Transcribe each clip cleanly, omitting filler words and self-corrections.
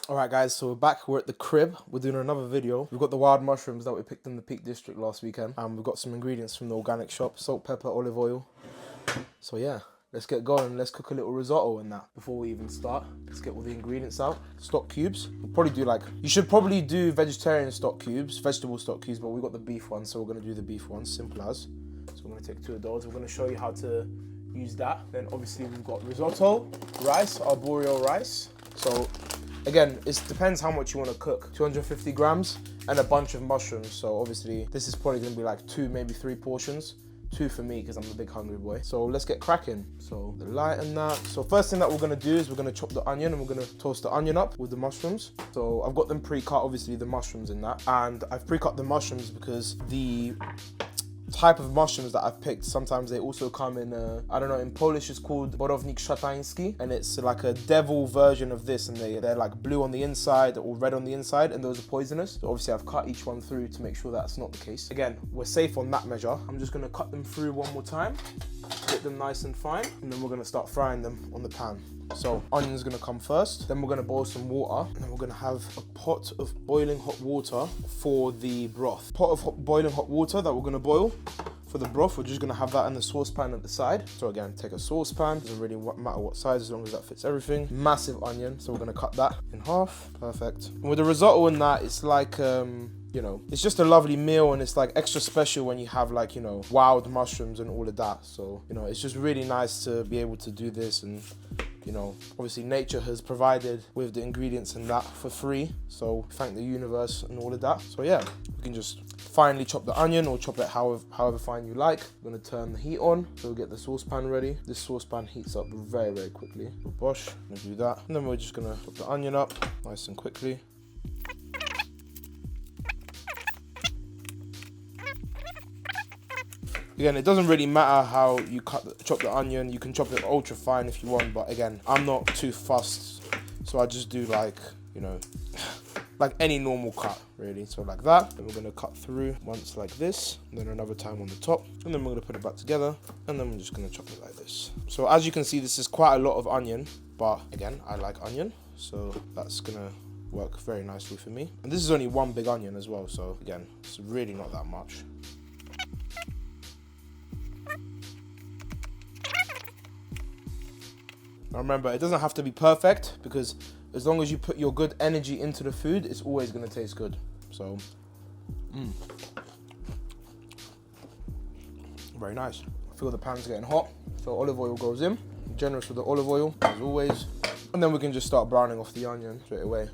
Alright guys, so we're back, we're at the crib, we're doing another video. We've got the wild mushrooms that we picked in the Peak District last weekend. And we've got some ingredients from the organic shop, salt, pepper, olive oil. So yeah, let's get going, let's cook a little risotto in that. Before we even start, let's get all the ingredients out. Stock cubes, we'll probably do you should probably do vegetarian stock cubes, vegetable stock cubes, but we got the beef ones, so we're gonna do the beef ones, simple as. So we're gonna take 2 of those, we're gonna show you how to use that. Then obviously we've got risotto, rice, arborio rice. So again, it depends how much you want to cook. 250 grams and a bunch of mushrooms. So obviously this is probably going to be like 2, maybe 3 portions. 2 for me because I'm a big hungry boy. So let's get cracking. So the light and that. So first thing that we're going to do is we're going to chop the onion and we're going to toast the onion up with the mushrooms. So I've got them pre-cut, obviously the mushrooms in that. And I've pre-cut the mushrooms because the type of mushrooms that I've picked, sometimes they also come in I don't know, in Polish it's called borownik szatański, and it's like a devil version of this, and they're like blue on the inside or red on the inside, and those are poisonous. So obviously I've cut each one through to make sure that's not the case. Again, we're safe on that measure. I'm just going to cut them through one more time, get them nice and fine, and then we're going to start frying them on the pan. So onion's gonna come first, then we're gonna boil some water, and then we're gonna have a pot of boiling hot water for the broth. Pot of boiling hot water that we're gonna boil for the broth. We're just gonna have that in the saucepan at the side. So again, take a saucepan, doesn't really matter what size as long as that fits everything. Massive onion, so we're gonna cut that in half. Perfect. And with the risotto in that, it's like you know, it's just a lovely meal, and it's like extra special when you have like, you know, wild mushrooms and all of that. So, you know, it's just really nice to be able to do this, and you know, obviously nature has provided with the ingredients and that for free. So thank the universe and all of that. So yeah, we can just finely chop the onion or chop it however fine you like. I'm gonna turn the heat on, so we'll get the saucepan ready. This saucepan heats up very, very quickly. So bosh, I'm gonna do that. And then we're just gonna chop the onion up nice and quickly. Again, it doesn't really matter how you chop the onion. You can chop it ultra fine if you want, but again, I'm not too fussed, so I just do like, you know, like any normal cut, really. So like that, and we're gonna cut through once like this, and then another time on the top, and then we're gonna put it back together, and then we're just gonna chop it like this. So as you can see, this is quite a lot of onion, but again, I like onion, so that's gonna work very nicely for me. And this is only one big onion as well, so again, it's really not that much. Now remember, it doesn't have to be perfect, because as long as you put your good energy into the food, it's always going to taste good. So, very nice. I feel the pan's getting hot, so olive oil goes in. Generous with the olive oil, as always. And then we can just start browning off the onion straight away.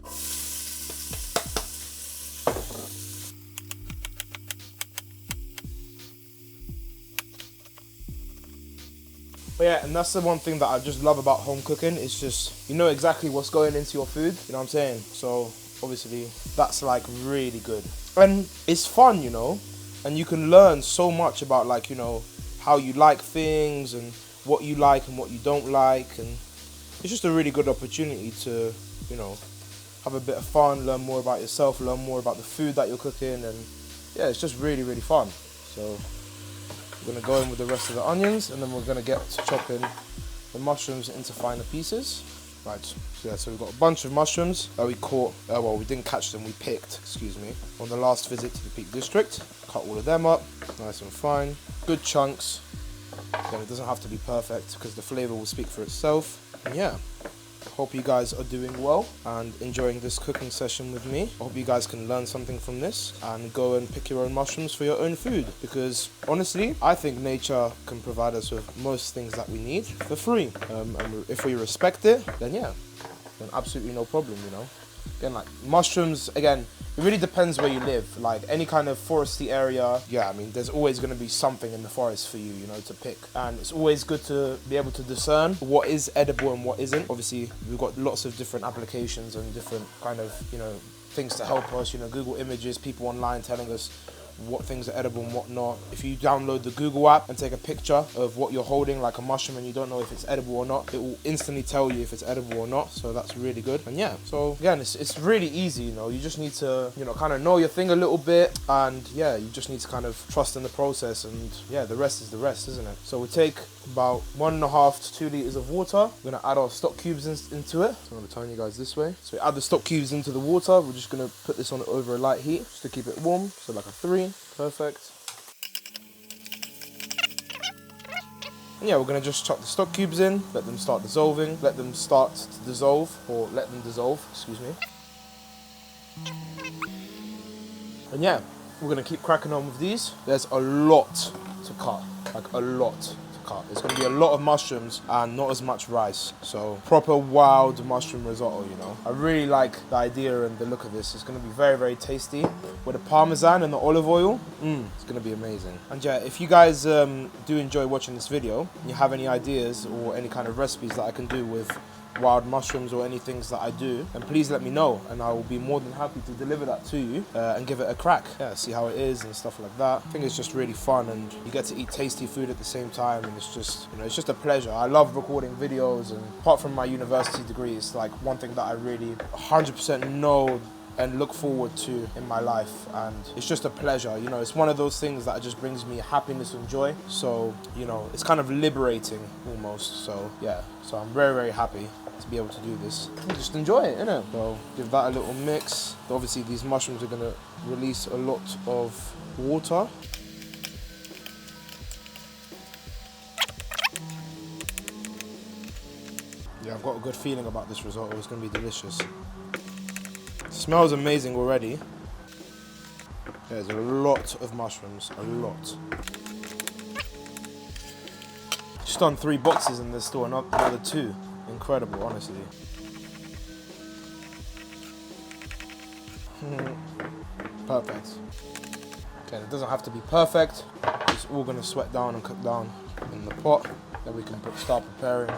But yeah, and that's the one thing that I just love about home cooking. It's just, you know exactly what's going into your food, you know what I'm saying? So obviously that's like really good. And it's fun, you know, and you can learn so much about, like, you know, how you like things and what you like and what you don't like. And it's just a really good opportunity to, you know, have a bit of fun, learn more about yourself, learn more about the food that you're cooking. And yeah, it's just really, really fun. So we're going to go in with the rest of the onions, and then we're going to get to chopping the mushrooms into finer pieces. Right, so yeah, so we've got a bunch of mushrooms that we caught, well, we didn't catch them, we picked, excuse me, on the last visit to the Peak District. Cut all of them up, nice and fine, good chunks. Again, it doesn't have to be perfect because the flavour will speak for itself. And yeah, hope you guys are doing well and enjoying this cooking session with me. I hope you guys can learn something from this and go and pick your own mushrooms for your own food, because honestly, I think nature can provide us with most things that we need for free. And if we respect it, then yeah, then absolutely no problem, you know. Again, like mushrooms, again, it really depends where you live. Like any kind of foresty area, yeah, I mean, there's always going to be something in the forest for you, you know, to pick. And it's always good to be able to discern what is edible and what isn't. Obviously, we've got lots of different applications and different kind of, you know, things to help us, you know, Google Images, people online telling us what things are edible and what not. If you download the Google app and take a picture of what you're holding, like a mushroom, and you don't know if it's edible or not, it will instantly tell you if it's edible or not. So that's really good. And yeah, so again, it's really easy, you know. You just need to, you know, kind of know your thing a little bit, and yeah, you just need to kind of trust in the process, and yeah, the rest is the rest, isn't it? So we take about 1.5 to 2 liters of water. We're gonna add our stock cubes into it. So I'm gonna turn you guys this way. So we add the stock cubes into the water. We're just gonna put this on over a light heat just to keep it warm. So like a 3, perfect. And yeah, we're gonna just chuck the stock cubes in, let them start dissolving, let them start to dissolve, or let them dissolve, excuse me. And yeah, we're gonna keep cracking on with these. There's a lot to cut, like a lot to cut. There's gonna be a lot of mushrooms and not as much rice. So proper wild mushroom risotto, you know. I really like the idea and the look of this. It's gonna be very, very tasty. With the parmesan and the olive oil, it's gonna be amazing. And yeah, if you guys do enjoy watching this video, and you have any ideas or any kind of recipes that I can do with wild mushrooms or any things that I do, then please let me know and I will be more than happy to deliver that to you and give it a crack. Yeah, see how it is and stuff like that. I think it's just really fun and you get to eat tasty food at the same time, and it's just, you know, it's just a pleasure. I love recording videos, and apart from my university degree, it's like one thing that I really 100% know and look forward to in my life, and it's just a pleasure. You know, it's one of those things that just brings me happiness and joy. So, you know, it's kind of liberating almost. So yeah, so I'm very, very happy to be able to do this and just enjoy it, innit? So give that a little mix. Obviously these mushrooms are gonna release a lot of water. Yeah, I've got a good feeling about this risotto. It's gonna be delicious. Smells amazing already. There's a lot of mushrooms, a lot. Just done 3 boxes in this store, another 2. Incredible, honestly. Perfect. Okay, it doesn't have to be perfect. It's all gonna sweat down and cook down in the pot. Then we can start preparing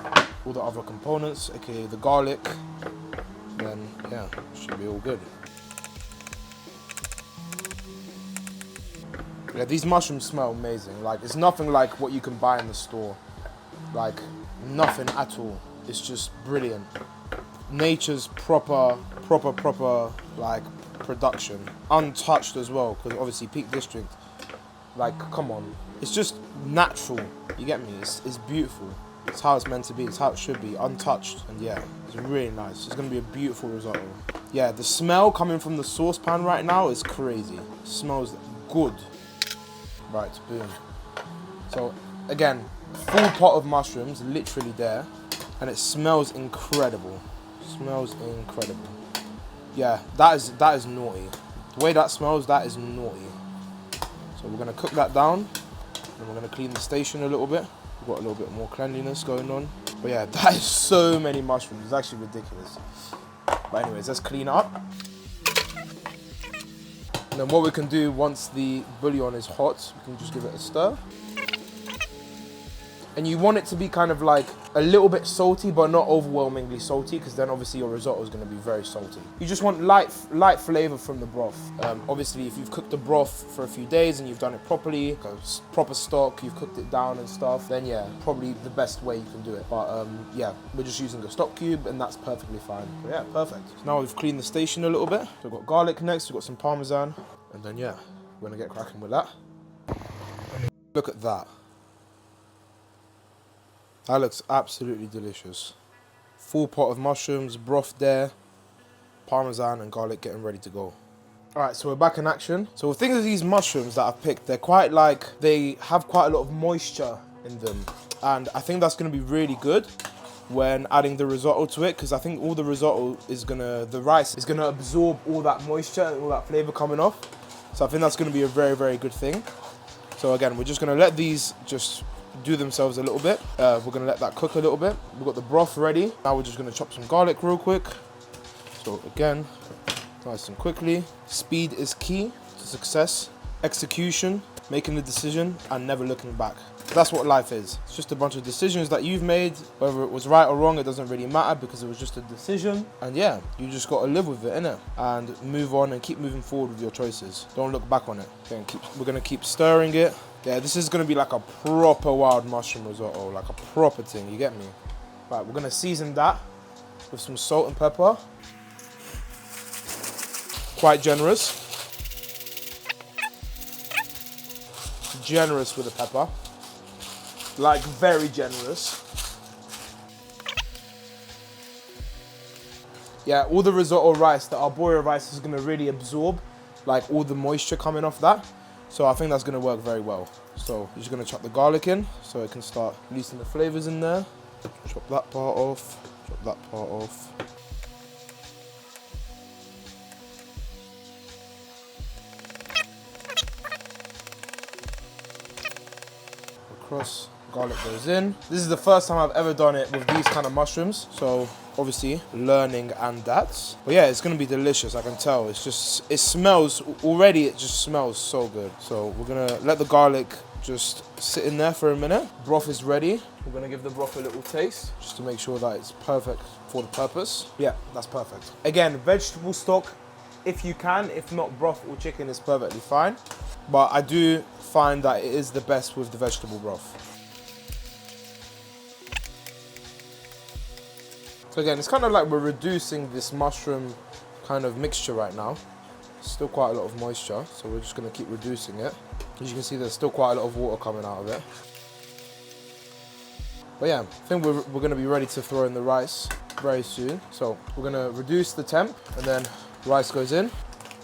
all the other components, aka the garlic. Then yeah, should be all good. Yeah, these mushrooms smell amazing. Like, it's nothing like what you can buy in the store. Like, nothing at all. It's just brilliant. Nature's proper like production, untouched as well. Because obviously Peak District, like, come on, it's just natural. You get me? It's beautiful. It's how it's meant to be. It's how it should be, untouched. And yeah, it's really nice. It's gonna be a beautiful risotto. Yeah, the smell coming from the saucepan right now is crazy. It smells good. Right, boom. So again, full pot of mushrooms, literally there, and it smells incredible. Smells incredible. Yeah, that is naughty. The way that smells, that is naughty. So we're gonna cook that down, and we're gonna clean the station a little bit. We've got a little bit more cleanliness going on. But yeah, that is so many mushrooms. It's actually ridiculous. But anyways, let's clean up. And then what we can do once the bouillon is hot, we can just give it a stir. And you want it to be kind of like a little bit salty, but not overwhelmingly salty, because then obviously your risotto is going to be very salty. You just want light flavor from the broth. Obviously, if you've cooked the broth for a few days and you've done it properly, proper stock, you've cooked it down and stuff, then yeah, probably the best way you can do it. But yeah, we're just using a stock cube, and that's perfectly fine. So yeah, perfect. So now we've cleaned the station a little bit. So we've got garlic next, we've got some parmesan, and then yeah, we're going to get cracking with that. Look at that. That looks absolutely delicious. Full pot of mushrooms, broth there, parmesan and garlic getting ready to go. Alright, so we're back in action. So the thing with these mushrooms that I've picked, they have quite a lot of moisture in them. And I think that's going to be really good when adding the risotto to it, because I think all the risotto the rice is going to absorb all that moisture and all that flavour coming off. So I think that's going to be a very, very good thing. So again, we're just going to let these just do themselves a little bit. We're going to let that cook a little bit. We've got the broth ready. Now we're just going to chop some garlic real quick. So again, nice and quickly. Speed is key to success. Execution, making the decision, and never looking back. That's what life is. It's just a bunch of decisions that you've made. Whether it was right or wrong, it doesn't really matter, because it was just a decision. And yeah, you just got to live with it, innit? And move on and keep moving forward with your choices. Don't look back on it. We're going to keep stirring it. Yeah, this is going to be like a proper wild mushroom risotto, like a proper thing, you get me? Right, we're going to season that with some salt and pepper. Quite generous. Generous with the pepper. like very generous. Yeah, all the risotto rice, the arborio rice is gonna really absorb like all the moisture coming off that. So I think that's gonna work very well. So you're just gonna chop the garlic in so it can start releasing the flavors in there. Chop that part off, chop that part off. Across, garlic goes in. This is the first time I've ever done it with these kind of mushrooms, so obviously learning and that. But yeah, it's gonna be delicious, I can tell. It's just, it smells, already it just smells so good. So we're gonna let the garlic just sit in there for a minute. Broth is ready. We're gonna give the broth a little taste just to make sure that it's perfect for the purpose. Yeah, that's perfect. Again, vegetable stock if you can, if not broth or chicken is perfectly fine. But I do find that it is the best with the vegetable broth. So again, it's kind of like we're reducing this mushroom kind of mixture right now. Still quite a lot of moisture, so we're just gonna keep reducing it. As you can see, there's still quite a lot of water coming out of it. But yeah, I think we're gonna be ready to throw in the rice very soon. So we're gonna reduce the temp and then rice goes in.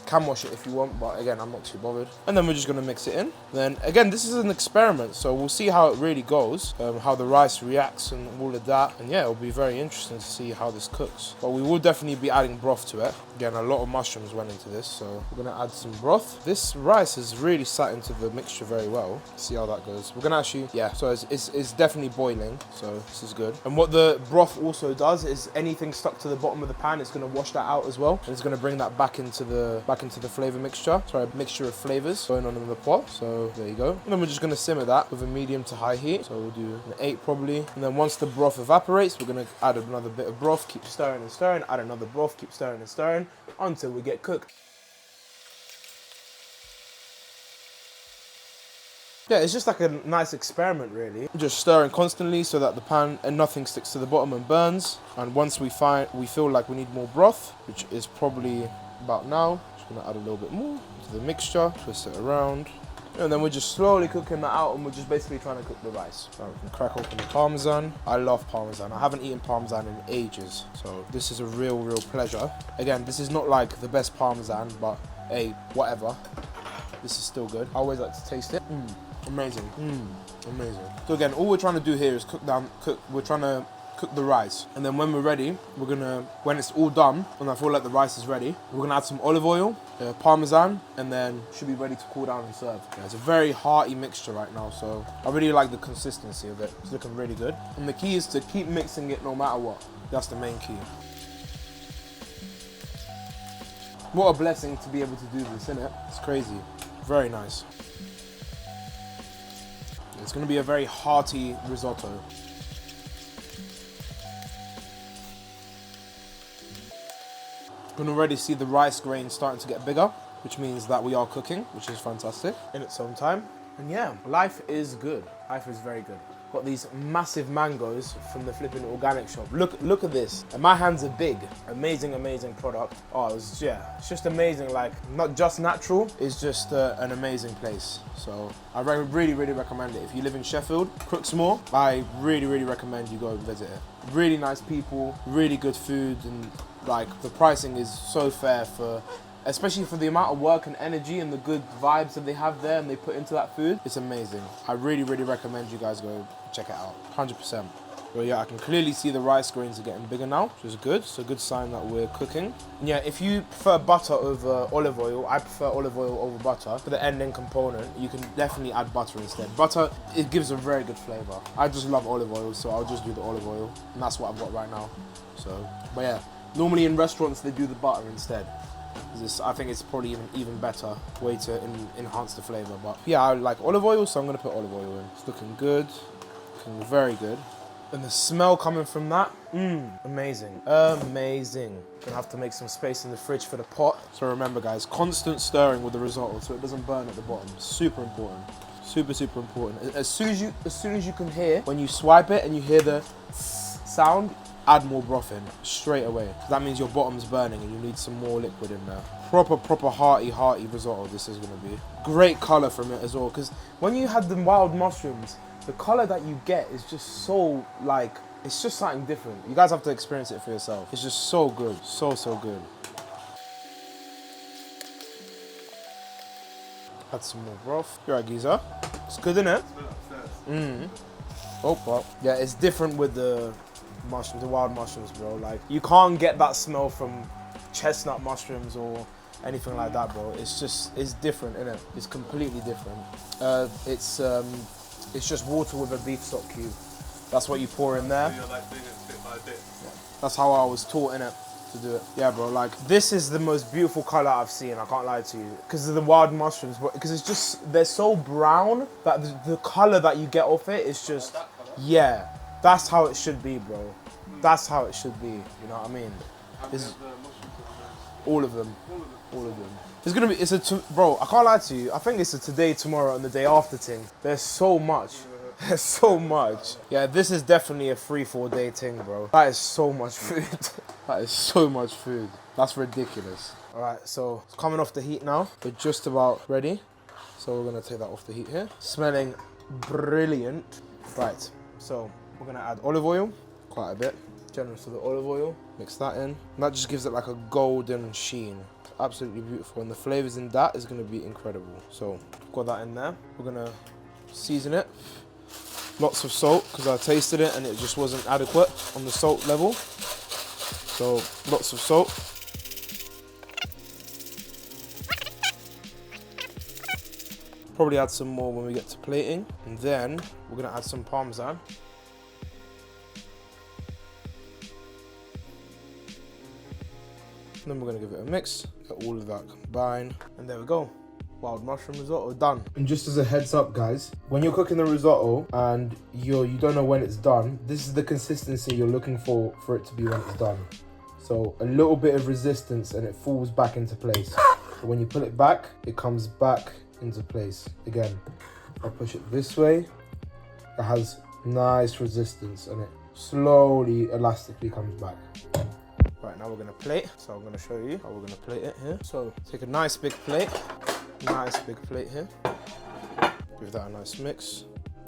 Can wash it if you want, but again, I'm not too bothered. And then we're just gonna mix it in. Then again, this is an experiment, so we'll see how it really goes, how the rice reacts and all of that. And yeah, it'll be very interesting to see how this cooks. But we will definitely be adding broth to it. Again, a lot of mushrooms went into this, so we're gonna add some broth. This rice has really sat into the mixture very well. See how that goes. We're gonna actually, yeah, so it's definitely boiling, so this is good. And what the broth also does is anything stuck to the bottom of the pan, it's gonna wash that out as well. And it's gonna bring that back into the flavor mixture. Sorry, a mixture of flavors going on in the pot. So there you go. And then we're just gonna simmer that with a medium to high heat. So we'll do an 8 probably. And then once the broth evaporates, we're gonna add another bit of broth, keep stirring and stirring, add another broth, keep stirring and stirring until we get cooked. Yeah, it's just like a nice experiment really. Just stirring constantly so that the pan and nothing sticks to the bottom and burns. And once we feel like we need more broth, which is probably about now, just gonna add a little bit more to the mixture, twist it around. And then we're just slowly cooking that out and we're just basically trying to cook the rice. So we can crack open the Parmesan. I love Parmesan. I haven't eaten Parmesan in ages. So this is a real pleasure. Again, this is not like the best Parmesan, but hey, whatever. This is still good. I always like to taste it. Amazing. Amazing. So again, all we're trying to do here is we're trying to cook the rice. And then when we're ready, when it's all done, and I feel like the rice is ready, we're gonna add some olive oil, Parmesan, and then should be ready to cool down and serve. Yeah, it's a very hearty mixture right now, so I really like the consistency of it. It's looking really good. And the key is to keep mixing it no matter what. That's the main key. What a blessing to be able to do this, isn't it? It's crazy. Very nice. It's gonna be a very hearty risotto. You can already see the rice grains starting to get bigger, which means that we are cooking, which is fantastic in its own time. And yeah, life is good. Life is very good. Got these massive mangoes from the flipping organic shop. Look at this. And my hands are big. Amazing product. Oh, it's just amazing. Like, not just natural, it's just an amazing place. So I really recommend it. If you live in Sheffield, Crooksmoor, I really recommend you go and visit it. Really nice people, really good food, and like the pricing is so fair especially for the amount of work and energy and the good vibes that they have there and they put into that food. It's amazing. I really recommend you guys go check it out, 100%. But yeah, I can clearly see the rice grains are getting bigger now, which is good. It's a good sign that we're cooking. And yeah, if you prefer butter over olive oil, I prefer olive oil over butter. For the ending component, you can definitely add butter instead. Butter, it gives a very good flavor. I just love olive oil, so I'll just do the olive oil. And that's what I've got right now. So, but yeah, normally in restaurants, they do the butter instead. I think it's probably even better way to enhance the flavor. But yeah, I like olive oil, so I'm gonna put olive oil in. It's looking good, looking very good. And the smell coming from that, amazing. Gonna have to make some space in the fridge for the pot. So remember guys, constant stirring with the risotto so it doesn't burn at the bottom. Super important. Super important. As soon as you can hear, when you swipe it and you hear the sound, add more broth in straight away. That means your bottom's burning and you need some more liquid in there. Proper hearty risotto this is gonna be. Great color from it as well, because when you had the wild mushrooms, the color that you get is just so like, it's just something different. You guys have to experience it for yourself. It's just so good, so good. Add some more broth. You're right, geezer. It's good, isn't it? Oh, well. Yeah, it's different with the mushrooms, the wild mushrooms, bro. Like, you can't get that smell from chestnut mushrooms or anything like that, bro. It's different, innit? It's completely different. It's just water with a beef stock cube. That's what you pour in there. You're like doing it bit by bit. Yeah. That's how I was taught, innit, to do it. Yeah, bro, like, this is the most beautiful color I've seen, I can't lie to you. Because of the wild mushrooms, because it's just, they're so brown that the color that you get off it is just, yeah, that's how it should be, bro. That's how it should be, you know what I mean? All of them. All of them. It's gonna be, bro, I can't lie to you. I think it's a today, tomorrow, and the day after thing. There's so much. There's so much. Yeah, this is definitely a 3-4 day thing, bro. That is so much food. That is so much food. That's ridiculous. All right, so it's coming off the heat now. We're just about ready. So we're gonna take that off the heat here. Smelling brilliant. Right, so we're gonna add olive oil, quite a bit. Generous with the olive oil. Mix that in. And that just gives it like a golden sheen. It's absolutely beautiful. And the flavors in that is gonna be incredible. So got that in there. We're gonna season it. Lots of salt, because I tasted it and it just wasn't adequate on the salt level. So lots of salt. Probably add some more when we get to plating. And then we're gonna add some Parmesan. And then we're gonna give it a mix, let all of that combine, and there we go. Wild mushroom risotto done. And just as a heads up, guys, when you're cooking the risotto and you don't know when it's done, this is the consistency you're looking for it to be when it's done. So a little bit of resistance and it falls back into place. But when you pull it back, it comes back into place. Again, I'll push it this way. It has nice resistance and it slowly, elastically comes back. Right, now we're gonna plate. So I'm gonna show you how we're gonna plate it here. So take a nice big plate. Nice big plate here. Give that a nice mix.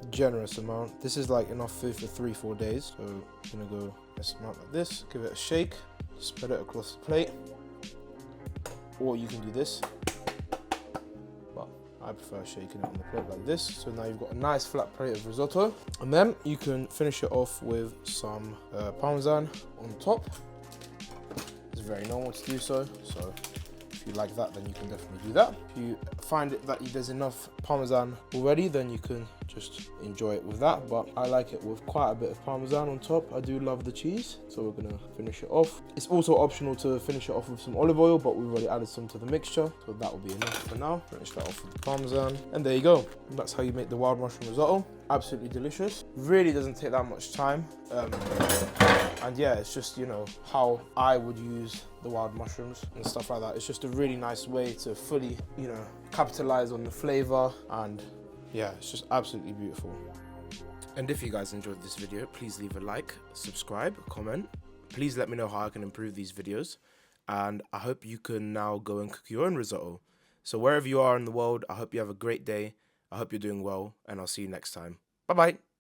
Generous amount. This is like enough food for 3-4 days. So I'm gonna go this amount like this. Give it a shake. Spread it across the plate. Or you can do this. But I prefer shaking it on the plate like this. So now you've got a nice flat plate of risotto. And then you can finish it off with some Parmesan on top. It's very normal to do so. So if you like that, then you can definitely do that. If you find it that there's enough Parmesan already, then you can just enjoy it with that. But I like it with quite a bit of Parmesan on top. I do love the cheese, so we're gonna finish it off. It's also optional to finish it off with some olive oil, but we've already added some to the mixture, so that will be enough for now. Finish that off with the Parmesan, and there you go. That's how you make the wild mushroom risotto. Absolutely delicious. Really doesn't take that much time. And yeah, it's just, you know, how I would use the wild mushrooms and stuff like that. It's just a really nice way to fully, you know, capitalize on the flavor, and yeah, it's just absolutely beautiful. And if you guys enjoyed this video, please leave a like, subscribe, comment. Please let me know how I can improve these videos. And I hope you can now go and cook your own risotto. So wherever you are in the world, I hope you have a great day. I hope you're doing well, and I'll see you next time. Bye-bye.